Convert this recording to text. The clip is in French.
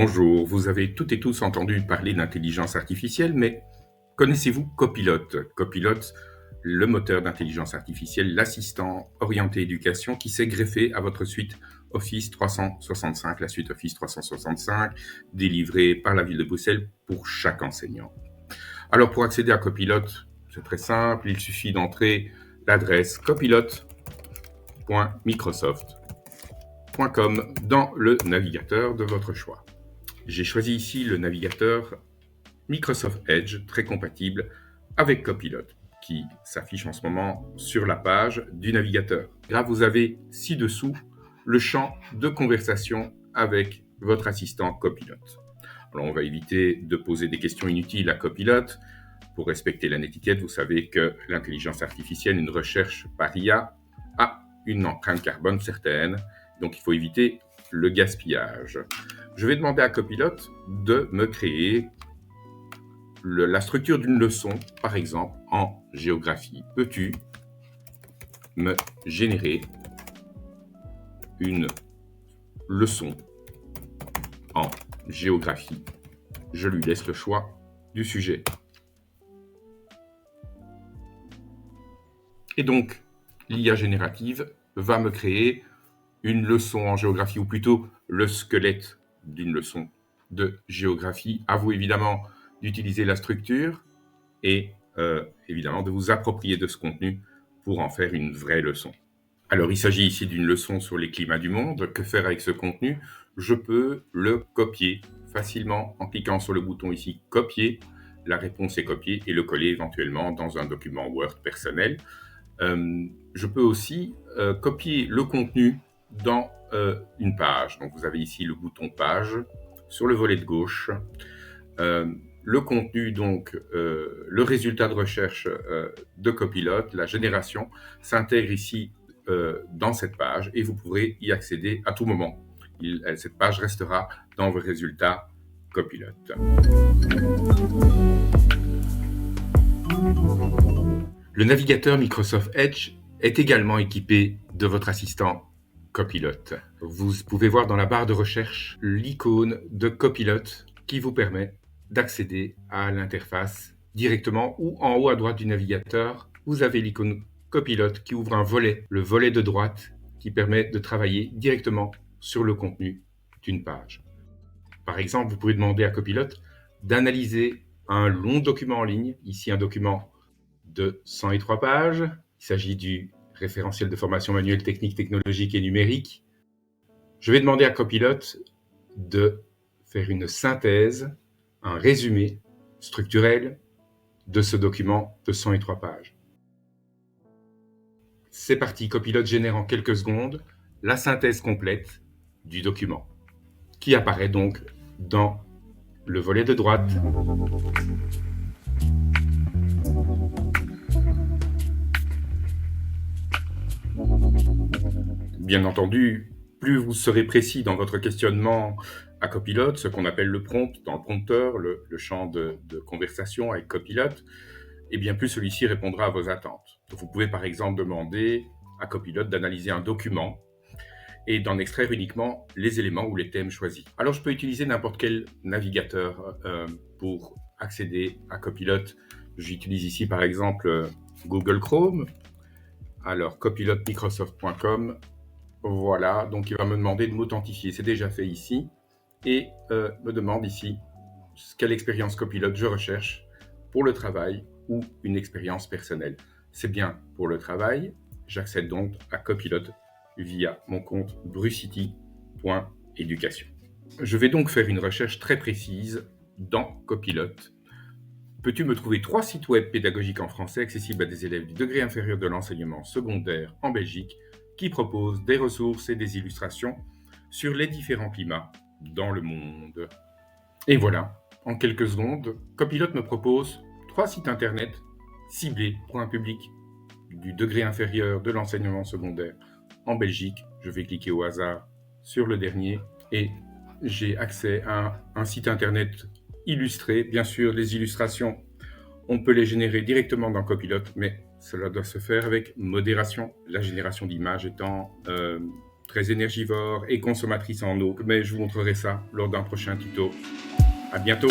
Bonjour, vous avez toutes et tous entendu parler d'intelligence artificielle, mais connaissez-vous Copilot? Copilot, le moteur d'intelligence artificielle, l'assistant orienté éducation qui s'est greffé à votre suite Office 365, la suite Office 365, délivrée par la ville de Bruxelles pour chaque enseignant. Alors pour accéder à Copilot, c'est très simple, il suffit d'entrer l'adresse copilot.microsoft.com dans le navigateur de votre choix. J'ai choisi ici le navigateur Microsoft Edge, très compatible avec Copilot, qui s'affiche en ce moment sur la page du navigateur. Là, vous avez ci-dessous le champ de conversation avec votre assistant Copilot. Alors, on va éviter de poser des questions inutiles à Copilot. Pour respecter la netiquette, vous savez que l'intelligence artificielle, une recherche par IA, a une empreinte carbone certaine, donc il faut éviter le gaspillage. Je vais demander à Copilot de me créer la structure d'une leçon, par exemple en géographie. Peux-tu me générer une leçon en géographie? Je lui laisse le choix du sujet. Et donc, l'IA générative va me créer une leçon en géographie, ou plutôt le squelette d'une leçon de géographie. À vous évidemment d'utiliser la structure et évidemment de vous approprier de ce contenu pour en faire une vraie leçon. Alors il s'agit ici d'une leçon sur les climats du monde. Que faire avec ce contenu? Je peux le copier facilement en cliquant sur le bouton ici copier. La réponse est copiée et le coller éventuellement dans un document Word personnel. Je peux aussi copier le contenu dans une page. Donc vous avez ici le bouton page sur le volet de gauche. Le contenu, donc le résultat de recherche de Copilot, la génération, s'intègre ici dans cette page et vous pourrez y accéder à tout moment. Cette page restera dans vos résultats Copilot. Le navigateur Microsoft Edge est également équipé de votre assistant Copilot. Vous pouvez voir dans la barre de recherche l'icône de Copilot qui vous permet d'accéder à l'interface directement, ou en haut à droite du navigateur, vous avez l'icône Copilot qui ouvre un volet, le volet de droite, qui permet de travailler directement sur le contenu d'une page. Par exemple, vous pouvez demander à Copilot d'analyser un long document en ligne, ici un document de 103 pages. Il s'agit du référentiel de formation manuelle technique, technologique et numérique. Je vais demander à Copilot de faire une synthèse, un résumé structurel de ce document de 103 pages. C'est parti, Copilot génère en quelques secondes la synthèse complète du document, qui apparaît donc dans le volet de droite. Bien entendu, plus vous serez précis dans votre questionnement à Copilot, ce qu'on appelle le prompt, dans le prompteur, le champ de conversation avec Copilot, et bien plus celui-ci répondra à vos attentes. Vous pouvez par exemple demander à Copilot d'analyser un document et d'en extraire uniquement les éléments ou les thèmes choisis. Alors je peux utiliser n'importe quel navigateur pour accéder à Copilot. J'utilise ici par exemple Google Chrome. Alors copilotmicrosoft.com. Voilà, donc il va me demander de m'authentifier. C'est déjà fait ici. Et me demande ici quelle expérience Copilot je recherche pour le travail ou une expérience personnelle. C'est bien pour le travail. J'accède donc à Copilot via mon compte brucity.education. Je vais donc faire une recherche très précise dans Copilot. Peux-tu me trouver 3 sites web pédagogiques en français accessibles à des élèves du degré inférieur de l'enseignement secondaire en Belgique qui proposent des ressources et des illustrations sur les différents climats dans le monde? Et voilà, en quelques secondes, Copilot me propose 3 sites internet ciblés pour un public du degré inférieur de l'enseignement secondaire en Belgique. Je vais cliquer au hasard sur le dernier et j'ai accès à un site internet illustré. Bien sûr, les illustrations, on peut les générer directement dans Copilot, mais cela doit se faire avec modération, la génération d'images étant très énergivore et consommatrice en eau. Mais je vous montrerai ça lors d'un prochain tuto. À bientôt!